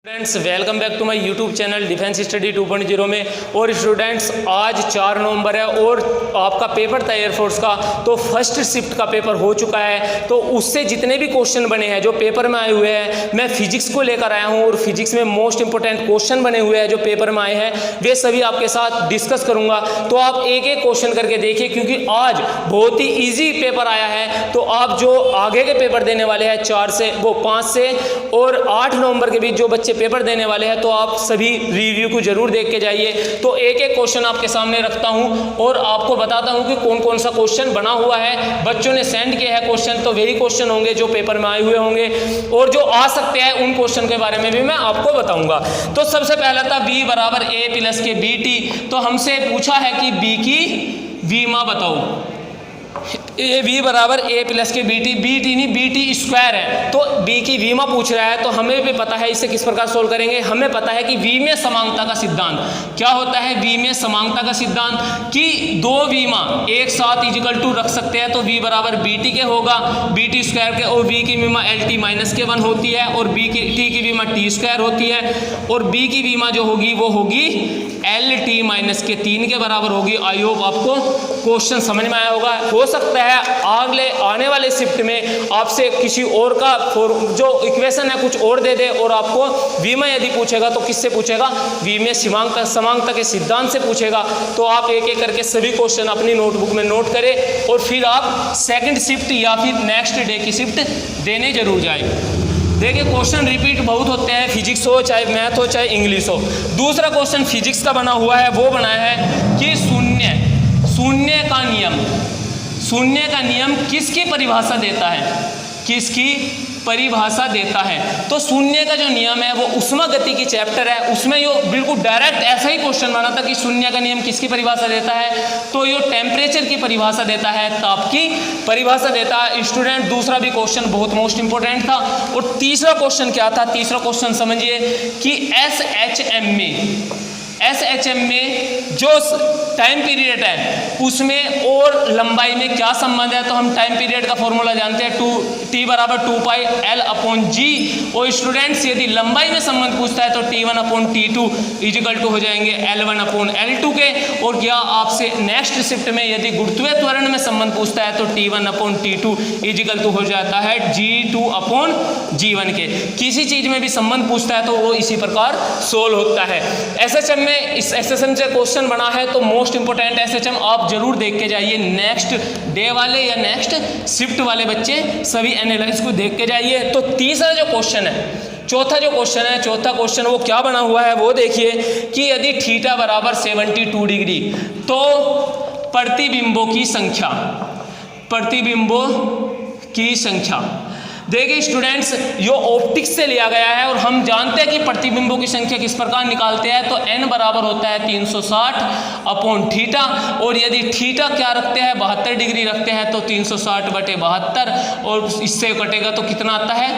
Students welcome back to my YouTube channel defence study 2.0 में। और students आज 4 नवंबर है और आपका पेपर था एयरफोर्स का, तो फर्स्ट शिफ्ट का पेपर हो चुका है। तो उससे जितने भी क्वेश्चन बने हैं जो पेपर में आए हुए हैं, मैं फिजिक्स को लेकर आया हूं और फिजिक्स में मोस्ट इंपोर्टेंट क्वेश्चन बने हुए हैं जो पेपर में आए हैं, वे सभी आपके साथ डिस्कस करूंगा। तो आप एक एक क्वेश्चन करके देखिए, क्योंकि आज बहुत ही ईजी पेपर आया है। तो आप जो आगे के पेपर देने वाले हैं 5 से और 8 नवंबर के बीच जो बच्चे पेपर देने वाले हैं, तो आप सभी रिव्यू को जरूर देख के जाइए। तो एक एक क्वेश्चन आपके सामने रखता हूं और आपको बताता हूं कि कौन कौन सा क्वेश्चन बना हुआ है। बच्चों ने सेंड किया है क्वेश्चन, तो वही क्वेश्चन होंगे जो पेपर में आए हुए होंगे, और जो आ सकते हैं उन क्वेश्चन के बारे में भी मैं आपको बताऊंगा। तो सबसे पहला था v बराबर a प्लस के bt। तो हमसे पूछा है कि b की विमा बताओ। ए v बराबर a प्लस के bt नहीं bt स्क्वायर है, तो b की विमा पूछ रहा है। तो हमें भी पता है इसे किस प्रकार सोल्व करेंगे। हमें पता है कि v में समांगता का सिद्धांत क्या होता है। v में समांगता का सिद्धांत कि दो विमा एक साथ इजिकल टू रख सकते हैं, तो v बराबर bt के होगा bt स्क्वायर के, और v की विमा lt माइनस के 1 होती है, और b की t की विमा t स्क्वायर होती है, और b की विमा जो होगी वो होगी lt माइनस के 3 के बराबर होगी। आई होप आपको क्वेश्चन समझ में आया होगा। हो सकता है अगले आने वाले शिफ्ट में आपसे किसी और का जो इक्वेशन है कुछ और दे दे, और आपको v में यदि पूछेगा तो किससे पूछेगा, v में समांगता के सिद्धांत से पूछेगा। तो आप एक एक करके सभी क्वेश्चन अपनी नोटबुक में नोट करें और फिर आप सेकंड शिफ्ट या फिर नेक्स्ट डे की शिफ्ट देने जरूर जाए। देखिए क्वेश्चन रिपीट बहुत होते हैं, फिजिक्स हो चाहे मैथ हो चाहे इंग्लिश हो। दूसरा क्वेश्चन फिजिक्स का बना हुआ है, वो बना है कि शून्य का नियम किसकी परिभाषा देता है, किसकी परिभाषा देता है। तो शून्य का जो नियम है वो उष्मा गति की चैप्टर है, उसमें यो बिल्कुल डायरेक्ट ऐसा ही क्वेश्चन बना था कि शून्य का नियम किसकी परिभाषा देता है, तो यो टेम्परेचर की परिभाषा देता है, ताप की परिभाषा देता है। स्टूडेंट दूसरा भी क्वेश्चन बहुत मोस्ट इंपोर्टेंट था। और तीसरा क्वेश्चन क्या था, तीसरा क्वेश्चन समझिए कि SHM में जो टाइम पीरियड है उसमें और लंबाई में क्या संबंध है। तो हम टाइम पीरियड का फॉर्मूला जानते हैं, T बराबर 2 L/G। और स्टूडेंट्स यदि लंबाई में संबंध पूछता है तो T1/T2 इजिकल टू हो जाएंगे L1/L2 के। और क्या आपसे नेक्स्ट शिफ्ट में यदि गुरुत्वीय त्वरण में संबंध पूछता है तो T1/T2 इजिकल टू हो जाता है G2/G1 के। किसी चीज में भी संबंध पूछता है तो वो इसी प्रकार सोल्व होता है। SHM में इस SHM से क्वेश्चन बना है, तो मोस्ट इंपोर्टेंट SHM आप जरूर देख के जाइए। नेक्स्ट डे वाले या नेक्स्ट शिफ्ट वाले बच्चे सभी एनालाइज को देख के जाइए। तो तीसरा जो क्वेश्चन है, चौथा क्वेश्चन वो क्या बना हुआ है वो देखिए कि यदि थीटा बराबर 72 डिग्री तो प्रतिबिंबों की संख्या। देखिए स्टूडेंट्स यो ऑप्टिक्स से लिया गया है और हम जानते हैं कि प्रतिबिंबों की संख्या किस प्रकार निकालते हैं। तो n बराबर होता है 360/थीटा, और यदि थीटा क्या रखते हैं 72 डिग्री रखते हैं तो 360/72, और इससे कटेगा तो कितना आता है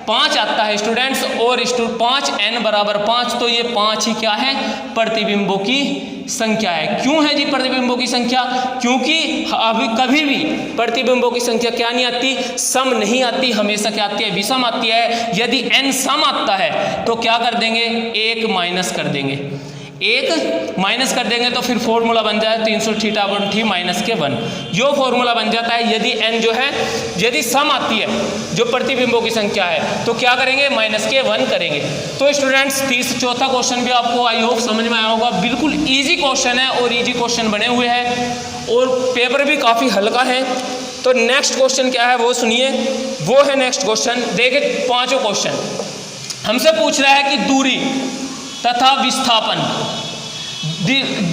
5 आता है स्टूडेंट्स। और 5 n बराबर 5, तो ये 5 ही क्या है प्रतिबिंबों की संख्या है। क्यों है जी प्रतिबिंबों की संख्या, क्योंकि अभी कभी भी प्रतिबिंबों की संख्या क्या नहीं आती, सम नहीं आती, हमेशा क्या आती है विषम आती है। यदि n सम आता है तो क्या कर देंगे, 1 माइनस कर देंगे, तो फिर फॉर्मूला बन जाए 300θ/t माइनस के 1, यो फॉर्मूला बन जाता है। यदि n जो है यदि सम आती है जो प्रतिबिंबों की संख्या है तो क्या करेंगे, माइनस के 1 करेंगे। तो स्टूडेंट्स चौथा क्वेश्चन भी आपको आई होप समझ में आया होगा। बिल्कुल ईजी क्वेश्चन है और ईजी क्वेश्चन बने हुए हैं और पेपर भी काफ़ी हल्का है। तो नेक्स्ट क्वेश्चन क्या है वो सुनिए, वो है नेक्स्ट क्वेश्चन। देखिए पांचों क्वेश्चन हमसे पूछ रहा है कि दूरी तथा विस्थापन,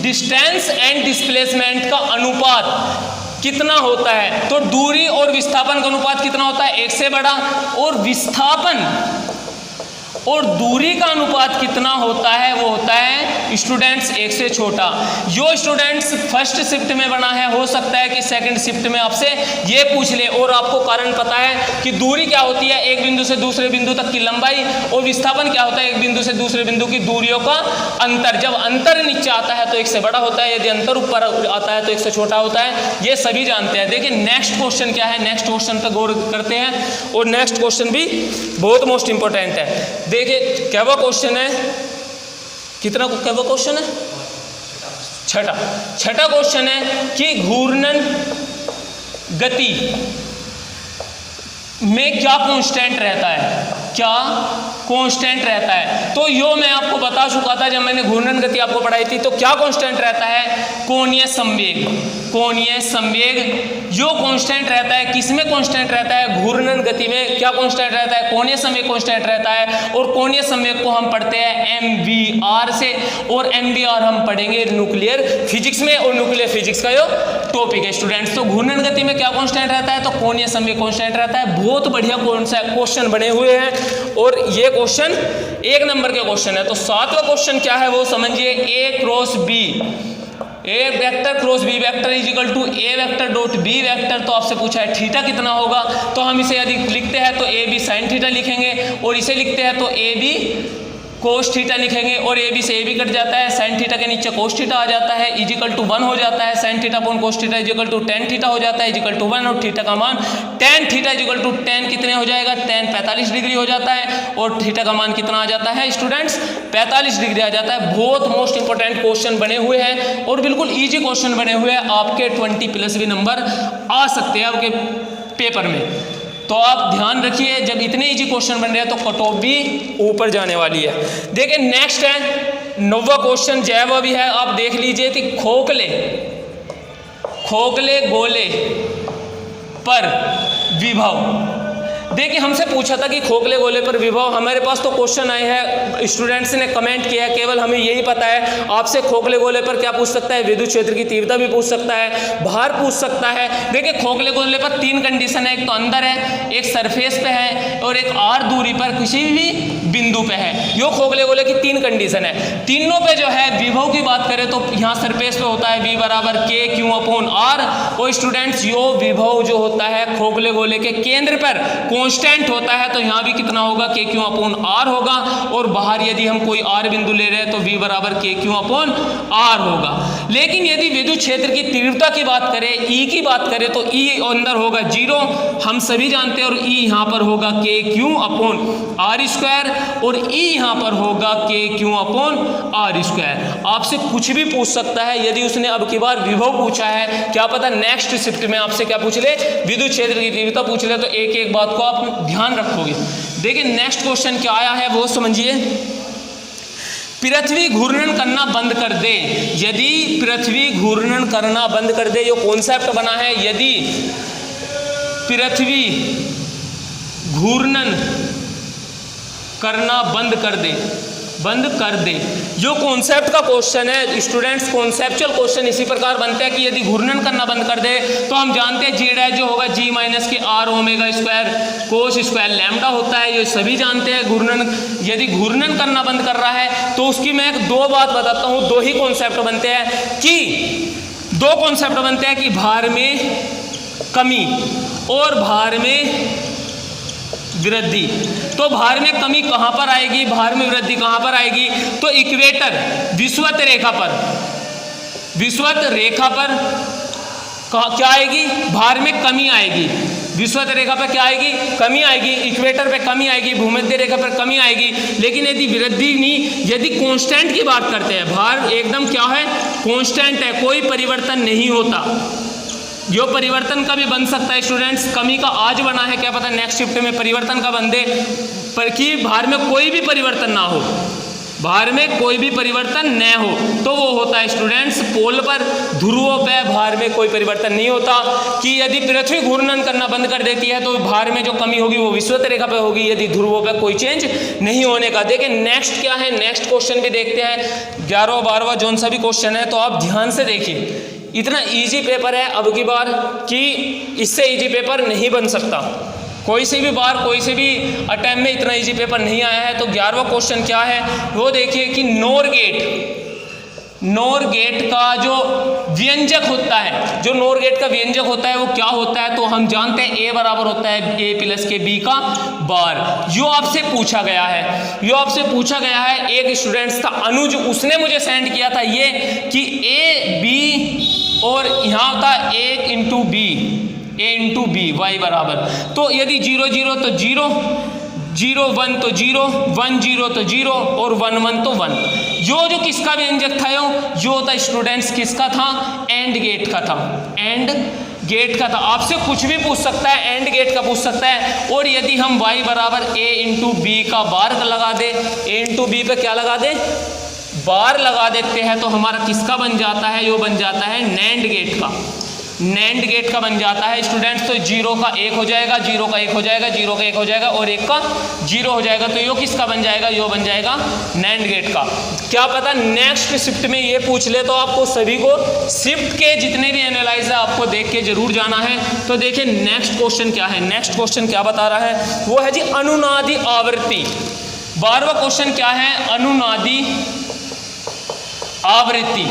डिस्टेंस एंड डिस्प्लेसमेंट का अनुपात कितना होता है। तो दूरी और विस्थापन का अनुपात कितना होता है, 1 से बड़ा, और विस्थापन और दूरी का अनुपात कितना होता है, वो होता है स्टूडेंट्स 1 से छोटा। जो स्टूडेंट्स फर्स्ट शिफ्ट में बना है, हो सकता है कि सेकंड शिफ्ट में आपसे ये पूछ ले। और आपको कारण पता है कि दूरी क्या होती है, एक बिंदु से दूसरे बिंदु तक की लंबाई, और विस्थापन क्या होता है, एक बिंदु से दूसरे बिंदु की दूरियों का अंतर। जब अंतर नीचे आता है तो 1 से बड़ा होता है, यदि अंतर ऊपर आता है तो 1 से छोटा होता है, ये सभी जानते हैं। देखिए नेक्स्ट क्वेश्चन क्या है, नेक्स्ट क्वेश्चन पर गौर करते हैं, और नेक्स्ट क्वेश्चन भी बहुत मोस्ट इंपॉर्टेंट है। देखिए क्या वो क्वेश्चन है, कितना क्या वो क्वेश्चन है, छठा क्वेश्चन है कि घूर्णन गति में क्या कांस्टेंट रहता है, क्या कांस्टेंट रहता है। तो यो मैं आपको बता चुका था जब मैंने घूर्णन गति आपको पढ़ाई थी। तो क्या कांस्टेंट रहता है, कोणीय संवेग। कोणीय संवेग जो कांस्टेंट रहता है, किसमें कांस्टेंट रहता है, घूर्णन गति में क्या कांस्टेंट रहता है, कोणीय संवेग कांस्टेंट रहता है। और कोणीय संवेग को हम पढ़ते हैं MVR से, और MVR हम पढ़ेंगे न्यूक्लियर फिजिक्स में, और न्यूक्लियर फिजिक्स का यो टॉपिक है स्टूडेंट्स। तो घूर्णन गति में क्या कांस्टेंट रहता है, तो कोणीय संवेग कांस्टेंट रहता है। बहुत बढ़िया क्वेश्चन बने हुए हैं, और ये क्वेश्चन 1 नंबर के क्वेश्चन है। तो 7वां क्वेश्चन क्या है वो समझिए, A cross B, A vector cross B vector is equal to A vector dot B vector. तो आपसे पूछा है थीटा कितना होगा। तो हम इसे यदि लिखते हैं तो AB साइन थीटा लिखेंगे, और इसे लिखते हैं तो AB कोस थीटा लिखेंगे, और AB से AB कट जाता है, साइन थीटा के नीचे कोस थीटा आ जाता है, इज इक्वल टू 1 हो जाता है। Sine theta upon cos theta is equal to tan theta हो जाता है, इज इक्वल टू 1, और थीटा का मान tan theta is equal to tan कितने हो जाएगा, tan 45 डिग्री हो जाता है, और थीटा का मान कितना आ जाता है स्टूडेंट्स, 45 डिग्री आ जाता है। बहुत मोस्ट इंपॉर्टेंट क्वेश्चन बने हुए हैं, और बिल्कुल ईजी क्वेश्चन बने हुए हैं। आपके 20+ भी नंबर आ सकते हैं आपके पेपर में। तो आप ध्यान रखिए, जब इतने इजी क्वेश्चन बन रहे हैं तो कट ऑफ भी ऊपर जाने वाली है। देखिए नेक्स्ट है 9वां क्वेश्चन, जैव भी है। आप देख लीजिए कि खोखले गोले पर विभव। देखिए हमसे पूछा था कि खोखले गोले पर विभव, हमारे पास तो क्वेश्चन आए हैं, स्टूडेंट्स ने कमेंट किया है, केवल हमें यही पता है। आपसे खोखले गोले पर क्या पूछ सकता है, विद्युत क्षेत्र की तीव्रता भी पूछ सकता है, भार पूछ सकता है। देखिए खोखले गोले पर 3 कंडीशन है, एक तो अंदर है, एक सरफेस पे है, और एक r दूरी पर किसी भी बिंदु पे है। यो खोखले गोले की 3 कंडीशन है। तीनों पे जो है विभव की बात करें तो यहाँ सरफेस पे होता है V बराबर KQ अपॉन R। और स्टूडेंट्स यो विभव जो होता है खोखले गोले के केंद्र पर कांस्टेंट होता है, तो यहाँ भी कितना होगा, KQ अपॉन R होगा। और बाहर यदि हम कोई R बिंदु ले रहे हैं तो V बराबर KQ अपॉन R होगा। लेकिन यदि विद्युत क्षेत्र की तीव्रता की बात करें, E की बात करें, तो E अंदर होगा 0, हम सभी जानते हैं, और E यहाँ पर होगा KQ अपॉन R², और E यहाँ पर होगा KQ अपॉन R²। आपसे कुछ भी पूछ सकता है, यदि उसने अब की बार विभव पूछा है, क्या पता नेक्स्ट शिफ्ट में आपसे क्या पूछ ले, विद्युत क्षेत्र की तीव्रता पूछ ले, तो एक एक बात को आप ध्यान रखोगे। देखिए नेक्स्ट क्वेश्चन क्या आया है वो समझिए, पृथ्वी घूर्णन करना बंद कर दे। यदि पृथ्वी घूर्णन करना बंद कर दे, ये कॉन्सेप्ट बना है, यदि पृथ्वी घूर्णन करना बंद कर दे, जो कॉन्सेप्ट का क्वेश्चन है स्टूडेंट्स, कॉन्सेप्चुअल क्वेश्चन इसी प्रकार बनते हैं कि यदि घूर्णन करना बंद कर दे, तो हम जानते हैं जी डैश जो होगा G माइनस के R omega square cos square lambda होता है, ये सभी जानते हैं। घूर्णन यदि घूर्णन करना बंद कर रहा है, तो उसकी मैं 2 बात बताता हूँ, 2 ही कॉन्सेप्ट बनते हैं कि भार में कमी और भार में वृद्धि। तो भार में कमी कहां पर आएगी, भार में वृद्धि कहां पर आएगी, तो इक्वेटर विषुवत रेखा पर क्या आएगी, भार में कमी आएगी। विषुवत रेखा पर क्या आएगी, कमी आएगी, इक्वेटर पे कमी आएगी, भूमध्य रेखा पर कमी आएगी। लेकिन यदि वृद्धि नहीं, यदि कांस्टेंट की बात करते हैं, भार एकदम क्या है, कांस्टेंट है, कोई परिवर्तन नहीं होता। जो परिवर्तन का भी बन सकता है स्टूडेंट्स, कमी का आज बना है, क्या पता नेक्स्ट शिफ्ट में परिवर्तन का बन दे, पर कि भार में कोई भी परिवर्तन ना हो, भार में कोई भी परिवर्तन न हो, तो वो होता है स्टूडेंट्स पोल पर, ध्रुवों पे भार में कोई परिवर्तन नहीं होता। कि यदि पृथ्वी घूर्णन करना बंद कर देती है तो भार में जो कमी होगी वो विषुवत रेखा पे होगी, यदि ध्रुवों पे कोई चेंज नहीं होने का। देखिए नेक्स्ट क्या है, नेक्स्ट क्वेश्चन भी देखते हैं, 11वां 12वां जौन सा भी क्वेश्चन है, तो आप ध्यान से देखिए। इतना इजी पेपर है अब की बार कि इससे इजी पेपर नहीं बन सकता, कोई से भी बार कोई से भी अटेम्प्ट में इतना इजी पेपर नहीं आया है। तो 11वां क्वेश्चन क्या है वो देखिए कि नोर गेट का जो व्यंजक होता है, जो नोर गेट का व्यंजक होता है वो क्या होता है, तो हम जानते हैं A बराबर होता है A प्लस के B का बार। यो आपसे पूछा गया है, एक स्टूडेंट्स था अनुज, उसने मुझे सेंड किया था ये कि A B और यहाँ होता है A इंटू बी वाई बराबर, तो यदि 0 0 तो 0 0 1 तो 0, 1 0 तो 0 और 1 1 तो 1। जो किसका व्यंजक था जो था स्टूडेंट्स किसका था, एंड गेट का था, एंड गेट का था। आपसे कुछ भी पूछ सकता है, एंड गेट का पूछ सकता है। और यदि हम y बराबर a इंटू बी का बार लगा दे, a इंटू बी पे क्या लगा दे, बार लगा देते हैं, तो हमारा किसका बन जाता है, यो बन जाता है नैंड गेट का, नैंड गेट का बन जाता है स्टूडेंट्स। तो 0 का 1 हो जाएगा, 0 का 1 हो जाएगा, 0 का 1 हो जाएगा और 1 का 0 हो जाएगा। तो यो किसका बन जाएगा, यो बन जाएगा नैंड गेट का। क्या पता नेक्स्ट शिफ्ट में ये पूछ ले, तो आपको सभी को शिफ्ट के जितने भी एनालाइज है आपको देख के जरूर जाना है। तो देखिए नेक्स्ट क्वेश्चन क्या है, नेक्स्ट क्वेश्चन क्या बता रहा है, वो है जी अनुनादी आवृत्ति। 12वां क्वेश्चन क्या है, अनुनादी आवृत्ति।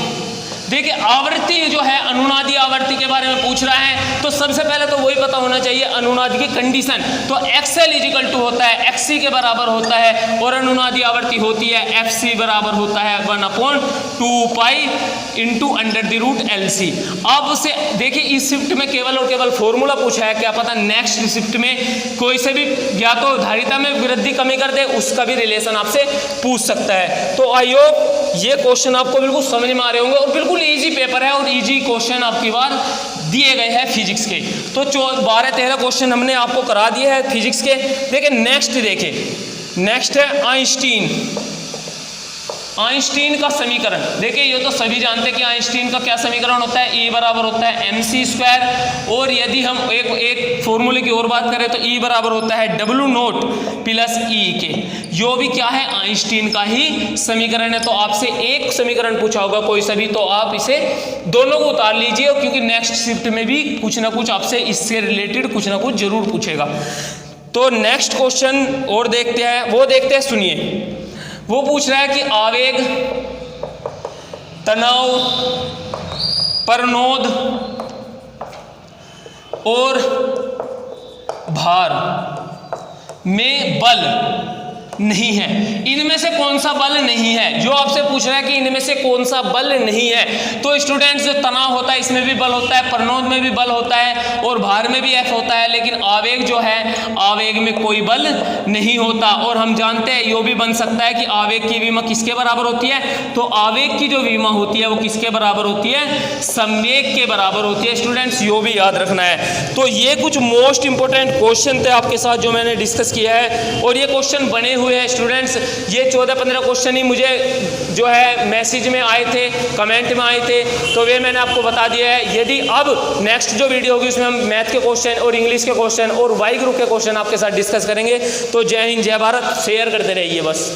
देखिए आवृत्ति जो है, अनुनादी आवृत्ति के बारे में पूछ रहा है, तो सबसे पहले तो वही पता होना चाहिए अनुनादी की कंडीशन। तो XL इजिकल टू होता है XC के बराबर होता है, और अनुनादी आवृत्ति होती है FC बराबर होता है 1/2 पाई इंटू √LC। अब से देखिए इस शिफ्ट में केवल और केवल फॉर्मूला पूछा है, क्या पता नेक्स्ट शिफ्ट में कोई से भी या तो धारिता में वृद्धि कमी कर दे, उसका भी रिलेशन आपसे पूछ सकता है। तो आई होप ये क्वेश्चन आपको बिल्कुल समझ में आ रहे होंगे, और बिल्कुल इजी पेपर है और इजी क्वेश्चन आपकी बार दिए गए हैं फिजिक्स के। तो 12-13 क्वेश्चन हमने आपको करा दिए हैं फिजिक्स के। देखिए नेक्स्ट, देखिए नेक्स्ट है आइंस्टीन का समीकरण। देखिए ये तो सभी जानते हैं कि आइंस्टीन का क्या समीकरण होता है, E बराबर होता है mc²। और यदि हम एक फॉर्मूले की और बात करें तो E बराबर होता है W0 प्लस E के। जो भी क्या है, आइंस्टीन का ही समीकरण है। तो आपसे एक समीकरण पूछा होगा कोई सा भी, तो आप इसे दोनों को उतार लीजिए, क्योंकि नेक्स्ट शिफ्ट में भी कुछ ना कुछ आपसे इससे रिलेटेड कुछ ना कुछ जरूर पूछेगा। तो नेक्स्ट क्वेश्चन और देखते हैं, वो देखते हैं, सुनिए। वो पूछ रहा है कि आवेग, तनाव, प्रनोद और भार में बल नहीं है, इनमें से कौन सा बल नहीं है। जो आपसे पूछ रहा है कि इनमें से कौन सा बल नहीं है, तो स्टूडेंट्स जो तनाव होता है इसमें भी बल होता है, प्रनोद में भी बल होता है और भार में भी F होता है, लेकिन आवेग जो है, आवेग में कोई बल नहीं होता। और हम जानते हैं यो भी बन सकता है कि आवेग की विमा किसके बराबर होती है, तो आवेग की जो विमा होती है वो किसके बराबर होती है, संवेग के बराबर होती है। स्टूडेंट्स यो भी याद रखना है। तो ये कुछ मोस्ट इंपोर्टेंट क्वेश्चन थे आपके साथ जो मैंने डिस्कस किया है, और ये क्वेश्चन बने हुए हैं स्टूडेंट्स। ये 14-15 क्वेश्चन ही मुझे जो है मैसेज में आए थे, कमेंट में आए थे, तो वे मैंने आपको बता दिया है। यदि अब नेक्स्ट जो वीडियो होगी उसमें हम मैथ के क्वेश्चन और इंग्लिश के क्वेश्चन और वाई ग्रुप के क्वेश्चन आपके साथ डिस्कस करेंगे। तो जय हिंद, जय भारत, शेयर करते रहिए बस।